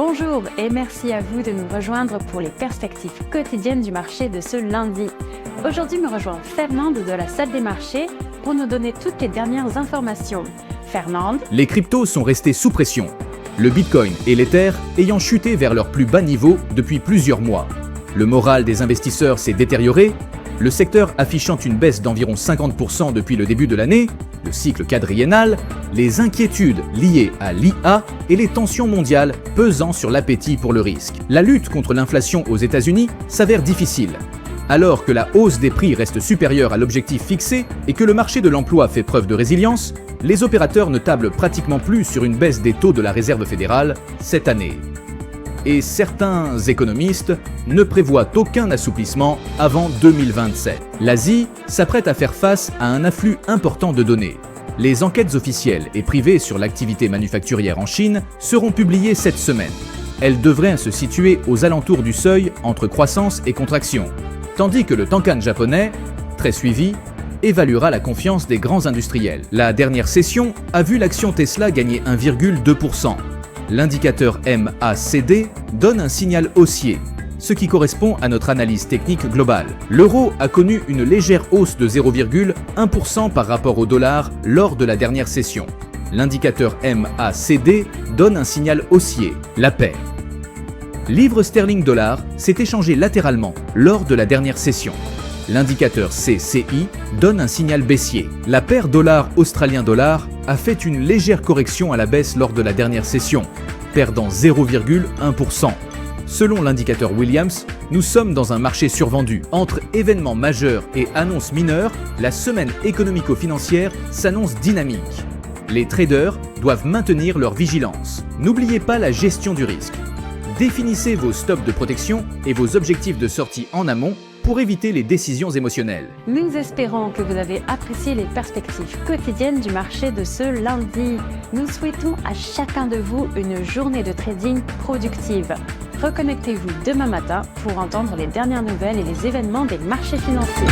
Bonjour et merci à vous de nous rejoindre pour les perspectives quotidiennes du marché de ce lundi. Aujourd'hui me rejoint Fernande de la salle des marchés pour nous donner toutes les dernières informations. Fernande. Les cryptos sont restés sous pression, le Bitcoin et l'Ether ayant chuté vers leur plus bas niveau depuis plusieurs mois. Le moral des investisseurs s'est détérioré, le secteur affichant une baisse d'environ 50% depuis le début de l'année, le cycle quadriennal, les inquiétudes liées à l'IA et les tensions mondiales pesant sur l'appétit pour le risque. La lutte contre l'inflation aux États-Unis s'avère difficile. Alors que la hausse des prix reste supérieure à l'objectif fixé et que le marché de l'emploi fait preuve de résilience, les opérateurs ne tablent pratiquement plus sur une baisse des taux de la Réserve fédérale cette année. Et certains économistes ne prévoient aucun assouplissement avant 2027. L'Asie s'apprête à faire face à un afflux important de données. Les enquêtes officielles et privées sur l'activité manufacturière en Chine seront publiées cette semaine. Elles devraient se situer aux alentours du seuil entre croissance et contraction, tandis que le Tankan japonais, très suivi, évaluera la confiance des grands industriels. La dernière session a vu l'action Tesla gagner 1,2%. L'indicateur MACD donne un signal haussier, ce qui correspond à notre analyse technique globale. L'euro a connu une légère hausse de 0,1% par rapport au dollar lors de la dernière session. L'indicateur MACD donne un signal haussier, la paire. Livre sterling dollar s'est échangé latéralement lors de la dernière session. L'indicateur CCI donne un signal baissier. La paire dollar-australien-dollar a fait une légère correction à la baisse lors de la dernière session, perdant 0,1%. Selon l'indicateur Williams, nous sommes dans un marché survendu. Entre événements majeurs et annonces mineures, la semaine économico-financière s'annonce dynamique. Les traders doivent maintenir leur vigilance. N'oubliez pas la gestion du risque. Définissez vos stops de protection et vos objectifs de sortie en amont pour éviter les décisions émotionnelles. Nous espérons que vous avez apprécié les perspectives quotidiennes du marché de ce lundi. Nous souhaitons à chacun de vous une journée de trading productive. Reconnectez-vous demain matin pour entendre les dernières nouvelles et les événements des marchés financiers.